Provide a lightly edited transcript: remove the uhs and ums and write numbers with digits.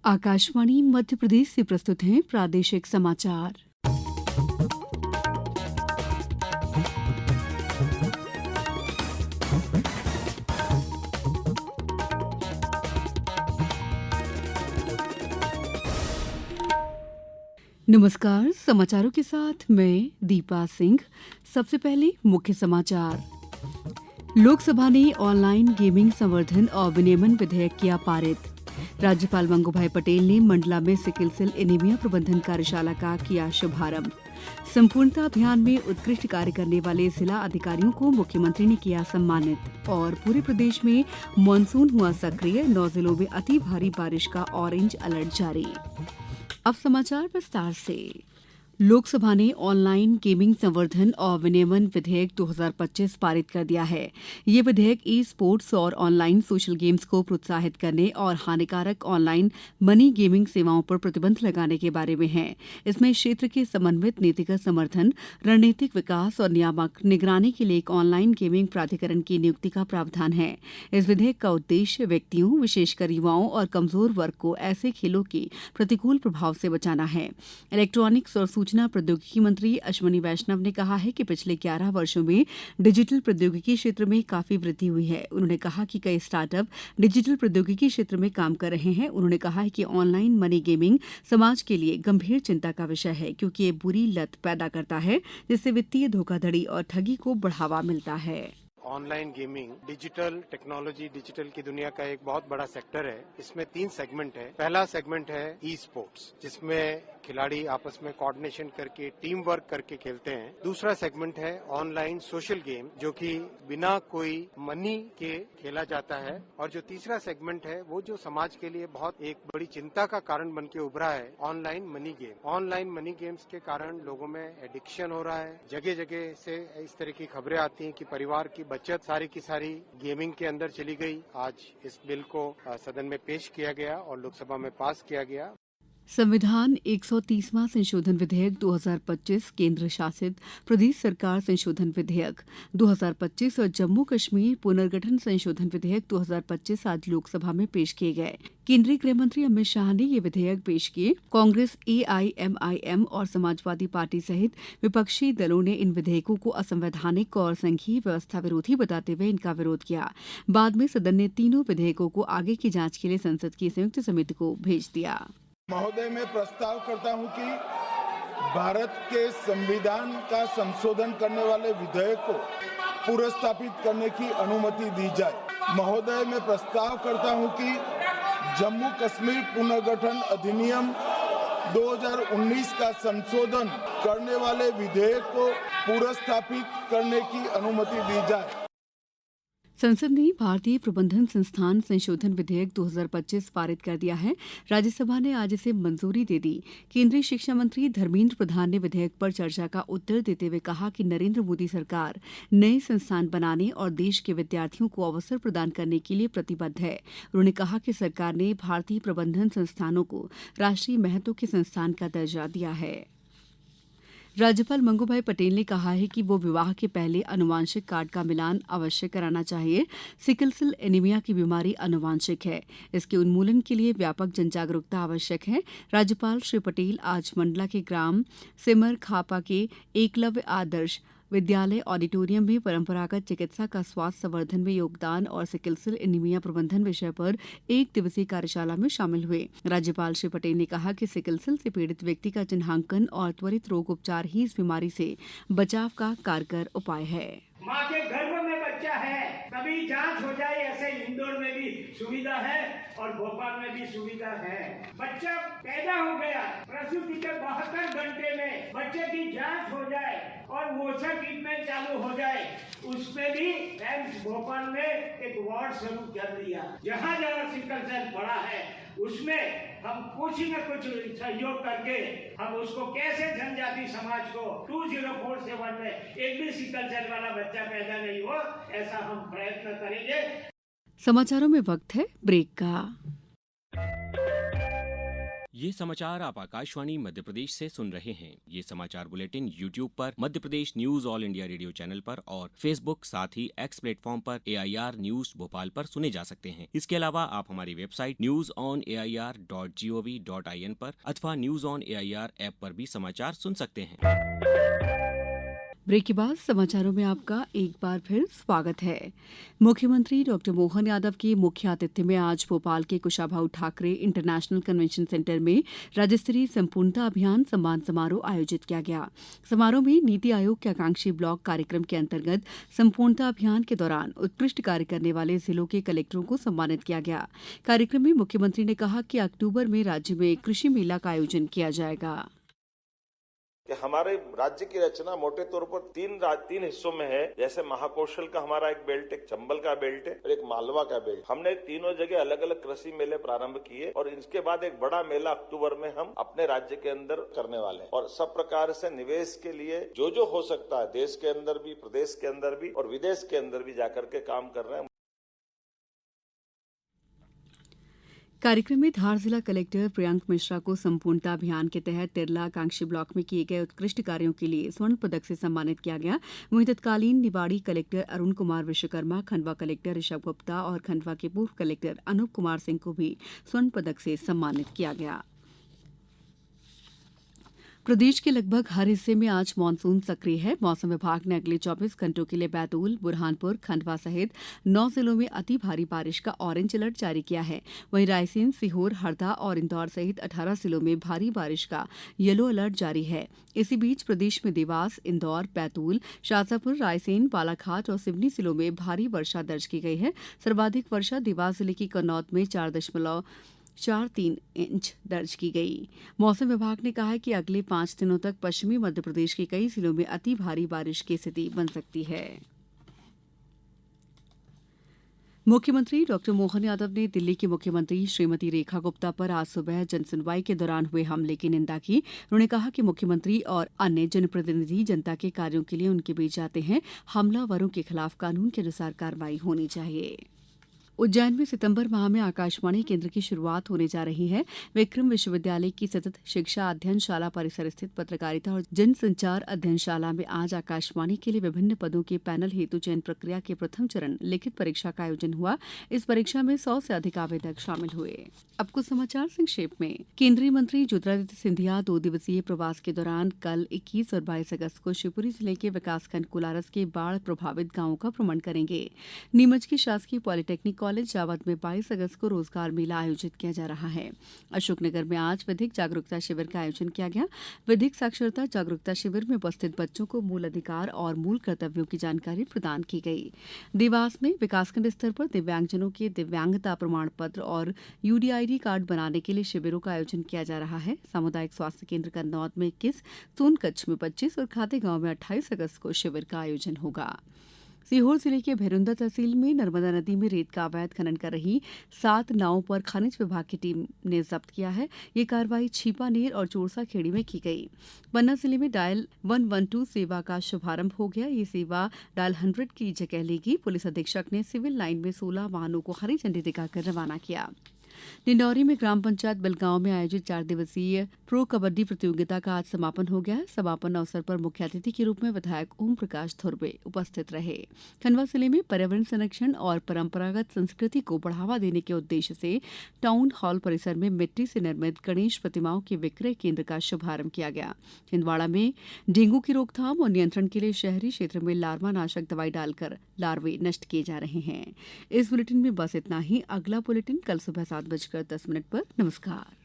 आकाशवाणी मध्य प्रदेश से प्रस्तुत हैं प्रादेशिक समाचार। नमस्कार, समाचारों के साथ मैं दीपा सिंह। सबसे पहले मुख्य समाचार। लोकसभा ने ऑनलाइन गेमिंग संवर्धन और विनियमन विधेयक किया पारित। राज्यपाल मंगूभाई पटेल ने मंडला में सिकल सेल एनीमिया प्रबंधन कार्यशाला का किया शुभारंभ। संपूर्णता अभियान में उत्कृष्ट कार्य करने वाले जिला अधिकारियों को मुख्यमंत्री ने किया सम्मानित। और पूरे प्रदेश में मानसून हुआ सक्रिय, 9 जिलों में अति भारी बारिश का ऑरेंज अलर्ट जारी। अब समाचार विस्तार से। लोकसभा ने ऑनलाइन गेमिंग संवर्धन और विनियमन विधेयक 2025 पारित कर दिया है। ये विधेयक ई स्पोर्ट्स और ऑनलाइन सोशल गेम्स को प्रोत्साहित करने और हानिकारक ऑनलाइन मनी गेमिंग सेवाओं पर प्रतिबंध लगाने के बारे में है। इसमें क्षेत्र के समन्वित नीतिगत समर्थन, रणनीतिक विकास और नियामक निगरानी के लिए एक ऑनलाइन गेमिंग प्राधिकरण की नियुक्ति का प्रावधान है। इस विधेयक का उद्देश्य व्यक्तियों, विशेषकर युवाओं और कमजोर वर्ग को ऐसे खेलों के प्रतिकूल प्रभाव से बचाना है। इलेक्ट्रॉनिक्स और सूचना प्रौद्योगिकी मंत्री अश्विनी वैष्णव ने कहा है कि पिछले 11 वर्षों में डिजिटल प्रौद्योगिकी क्षेत्र में काफी वृद्धि हुई है। उन्होंने कहा कि कई स्टार्टअप डिजिटल प्रौद्योगिकी क्षेत्र में काम कर रहे हैं। उन्होंने कहा है कि ऑनलाइन मनी गेमिंग समाज के लिए गंभीर चिंता का विषय है, क्योंकि ये बुरी लत पैदा करता है जिससे वित्तीय धोखाधड़ी और ठगी को बढ़ावा मिलता है। Online gaming digital technology, digital की दुनिया का एक बहुत बड़ा सेक्टर है। इसमें 3 सेगमेंट है। पहला सेगमेंट है ई स्पोर्ट्स, जिसमें खिलाड़ी आपस में कोऑर्डिनेशन करके टीम वर्क करके खेलते हैं। दूसरा सेगमेंट है ऑनलाइन सोशल गेम, जो कि बिना कोई मनी के खेला जाता है। और जो तीसरा सेगमेंट है वो जो समाज के लिए बहुत एक बड़ी चिंता का कारण बन के उभरा है, online money game. Online money games के कारण लोगों में एडिक्शन हो रहा है। जगह जगह से इस तरह की खबरें आती हैं कि परिवार की बचत सारी की सारी गेमिंग के अंदर चली गई। आज इस बिल को सदन में पेश किया गया और लोकसभा में पास किया गया। संविधान 130वां संशोधन विधेयक 2025, केंद्र शासित प्रदेश सरकार संशोधन विधेयक 2025 और जम्मू कश्मीर पुनर्गठन संशोधन विधेयक 2025 आज लोकसभा में पेश किए गए। केंद्रीय गृह मंत्री अमित शाह ने ये विधेयक पेश किए। कांग्रेस, AIMIM और समाजवादी पार्टी सहित विपक्षी दलों ने इन विधेयकों को असंवैधानिक और संघीय व्यवस्था विरोधी बताते हुए इनका विरोध किया। बाद में सदन ने तीनों विधेयकों को आगे की जांच के लिए संसद की संयुक्त समिति को भेज दिया। महोदय, मैं प्रस्ताव करता हूं कि भारत के संविधान का संशोधन करने वाले विधेयक को पुनर्स्थापित करने की अनुमति दी जाए। महोदय, मैं प्रस्ताव करता हूं कि जम्मू कश्मीर पुनर्गठन अधिनियम 2019 का संशोधन करने वाले विधेयक को पुनर्स्थापित करने की अनुमति दी जाए। संसद ने भारतीय प्रबंधन संस्थान संशोधन विधेयक 2025 पारित कर दिया है। राज्यसभा ने आज इसे मंजूरी दे दी। केंद्रीय शिक्षा मंत्री धर्मेंद्र प्रधान ने विधेयक पर चर्चा का उत्तर देते हुए कहा कि नरेंद्र मोदी सरकार नए संस्थान बनाने और देश के विद्यार्थियों को अवसर प्रदान करने के लिए प्रतिबद्ध है। उन्होंने कहा कि सरकार ने भारतीय प्रबंधन संस्थानों को राष्ट्रीय महत्व के संस्थान का दर्जा दिया है। राज्यपाल मंगूभाई पटेल ने कहा है कि वो विवाह के पहले आनुवांशिक कार्ड का मिलान अवश्य कराना चाहिए। सिकल सेल एनीमिया की बीमारी आनुवांशिक है। इसके उन्मूलन के लिए व्यापक जनजागरूकता आवश्यक है। राज्यपाल श्री पटेल आज मंडला के ग्राम सिमर खापा के एकलव्य आदर्श विद्यालय ऑडिटोरियम में परंपरागत चिकित्सा का स्वास्थ्य संवर्धन में योगदान और सिकल सेल एनीमिया प्रबंधन विषय पर 1 दिवसीय कार्यशाला में शामिल हुए। राज्यपाल श्री पटेल ने कहा कि सिकल सेल से पीड़ित व्यक्ति का चिन्हांकन और त्वरित रोग उपचार ही इस बीमारी से बचाव का कारगर उपाय है। माँ के गर्भ में बच्चा है, तभी जांच हो जाए। ऐसे इंदौर में भी सुविधा है और भोपाल में भी सुविधा है। बच्चा पैदा हो गया, प्रसूति के 72 घंटे में बच्चे की जांच हो जाए और मोसा ट्रीटमेंट चालू हो जाए। उसमें भी एम्स भोपाल में एक वार्ड शुरू कर दिया। जहाँ जहाँ सिकल सेल पड़ा है उसमें हम कुछ न कुछ सहयोग करके हम उसको कैसे जनजाति समाज को 2047 में एक भी सिकल सेल वाला बच्चा पैदा नहीं हो, ऐसा हम प्रयत्न करेंगे। समाचारों में वक्त है ब्रेक का। ये समाचार आप आकाशवाणी मध्य प्रदेश से सुन रहे हैं। ये समाचार बुलेटिन YouTube पर Madhya Pradesh news all India radio channel पर और Facebook साथ ही X प्लेटफॉर्म पर AIR न्यूज भोपाल पर सुने जा सकते हैं। इसके अलावा आप हमारी वेबसाइट newsonair.gov.in पर अथवा न्यूज ऑन AIR ऐप पर भी समाचार सुन सकते हैं। ब्रेक के बाद समाचारों में आपका एक बार फिर स्वागत है। मुख्यमंत्री डॉक्टर मोहन यादव के मुख्य आतिथ्य में आज भोपाल के Kushabhau Thackeray international convention centre में राज्य स्तरीय संपूर्णता अभियान सम्मान समारोह आयोजित किया गया। समारोह में नीति आयोग के आकांक्षी ब्लॉक कार्यक्रम के अंतर्गत संपूर्णता अभियान के दौरान उत्कृष्ट कार्य करने वाले जिलों के कलेक्टरों को सम्मानित किया गया। कार्यक्रम में मुख्यमंत्री ने कहा कि अक्टूबर में राज्य में कृषि मेला का आयोजन किया जाएगा। कि हमारे राज्य की रचना मोटे तौर पर तीन हिस्सों में है। जैसे महाकौशल का हमारा एक बेल्ट, एक चंबल का बेल्ट है और एक मालवा का बेल्ट। हमने तीनों जगह अलग अलग कृषि मेले प्रारंभ किए और इसके बाद एक बड़ा मेला अक्टूबर में हम अपने राज्य के अंदर करने वाले हैं। और सब प्रकार से निवेश के लिए जो हो सकता है देश के अंदर भी, प्रदेश के अंदर भी और विदेश के अंदर भी जाकर के काम कर रहे हैं। कार्यक्रम में धार जिला कलेक्टर प्रियंक मिश्रा को संपूर्णता अभियान के तहत तिरला आकांक्षी ब्लॉक में किए गए उत्कृष्ट कार्यों के लिए स्वर्ण पदक से सम्मानित किया गया। वहीं तत्कालीन निवाड़ी कलेक्टर अरुण कुमार विश्वकर्मा, खंडवा कलेक्टर ऋषभ गुप्ता और खंडवा के पूर्व कलेक्टर अनूप कुमार सिंह को भी स्वर्ण पदक से सम्मानित किया गया। प्रदेश के लगभग हर हिस्से में आज मानसून सक्रिय है। मौसम विभाग ने अगले 24 घंटों के लिए बैतूल, बुरहानपुर, खंडवा सहित 9 जिलों में अति भारी बारिश का ऑरेंज अलर्ट जारी किया है। वहीं रायसेन, सीहोर, हरदा और इंदौर सहित 18 जिलों में भारी बारिश का येलो अलर्ट जारी है। इसी बीच प्रदेश में देवास, इंदौर, बैतूल, शाजापुर, रायसेन, बालाघाट और सिवनी जिलों में भारी वर्षा दर्ज की गई है। सर्वाधिक वर्षा देवास जिले की कन्नौद में 4.43 इंच दर्ज की गई। मौसम विभाग ने कहा है कि अगले 5 दिनों तक पश्चिमी मध्य प्रदेश के कई जिलों में अति भारी बारिश की स्थिति बन सकती है। मुख्यमंत्री डॉक्टर मोहन यादव ने दिल्ली की मुख्यमंत्री श्रीमती रेखा गुप्ता पर आज सुबह जनसुनवाई के दौरान हुए हमले की निंदा की। उन्होंने कहा कि मुख्यमंत्री और अन्य जनप्रतिनिधि जनता के कार्यों के लिए उनके बीच आते हैं। हमलावरों के खिलाफ कानून के अनुसार कार्रवाई होनी चाहिए। उज्जैन में सितंबर माह में आकाशवाणी केंद्र की शुरुआत होने जा रही है। विक्रम विश्वविद्यालय की सतत शिक्षा अध्ययनशाला परिसर स्थित पत्रकारिता और जनसंचार अध्ययनशाला में आज आकाशवाणी के लिए विभिन्न पदों के पैनल हेतु चयन प्रक्रिया के प्रथम चरण लिखित परीक्षा का आयोजन हुआ। इस परीक्षा में 100 से अधिक आवेदक शामिल हुए। अब कुछ समाचार संक्षेप में। केंद्रीय मंत्री ज्योतिरादित्य सिंधिया 2 दिवसीय प्रवास के दौरान कल 21 और 22 अगस्त को शिवपुरी जिले के विकासखंड कुलारस के बाढ़ प्रभावित गांवों का भ्रमण करेंगे। नीमच की शासकीय पॉलिटेक्निक कॉलेज जावद में 22 अगस्त को रोजगार मेला आयोजित किया जा रहा है। अशोकनगर में आज विधिक जागरूकता शिविर का आयोजन किया गया। विधिक साक्षरता जागरूकता शिविर में उपस्थित बच्चों को मूल अधिकार और मूल कर्तव्यों की जानकारी प्रदान की गई। देवास में विकासखंड स्तर पर दिव्यांगजनों के दिव्यांगता प्रमाण पत्र और यूडीआईडी कार्ड बनाने के लिए शिविरों का आयोजन किया जा रहा है। सामुदायिक स्वास्थ्य केंद्र कन्नौद में 21, सोनकच्छ में 25 और खातेगांव में 28 अगस्त को शिविर का आयोजन होगा। सीहोर जिले के भेरुंदा तहसील में नर्मदा नदी में रेत का अवैध खनन कर रही 7 नावों पर खनिज विभाग की टीम ने जब्त किया है। ये कार्रवाई छीपानेर और चोरसा खेड़ी में की गई। पन्ना जिले में डायल 112 सेवा का शुभारंभ हो गया। ये सेवा डायल 100 की जगह लेगी। पुलिस अधीक्षक ने सिविल लाइन में 16 वाहनों को हरी झंडी दिखाकर रवाना किया। डिंडौरी में ग्राम पंचायत बिलगांव में आयोजित 4 दिवसीय प्रो कबड्डी प्रतियोगिता का आज समापन हो गया है। समापन अवसर पर मुख्य अतिथि के रूप में विधायक ओम प्रकाश धुर्वे उपस्थित रहे। खंडवा जिले में पर्यावरण संरक्षण और परंपरागत संस्कृति को बढ़ावा देने के उद्देश्य से टाउन हॉल परिसर में मिट्टी से निर्मित गणेश प्रतिमाओं के विक्रय केंद्र का शुभारंभ किया गया। छिंदवाड़ा में डेंगू की रोकथाम और नियंत्रण के लिए शहरी क्षेत्र में लार्वा नाशक दवाई डालकर लार्वे नष्ट किए जा रहे हैं। इस बुलेटिन में बस इतना ही। अगला बुलेटिन कल सुबह 7:10 पर। नमस्कार।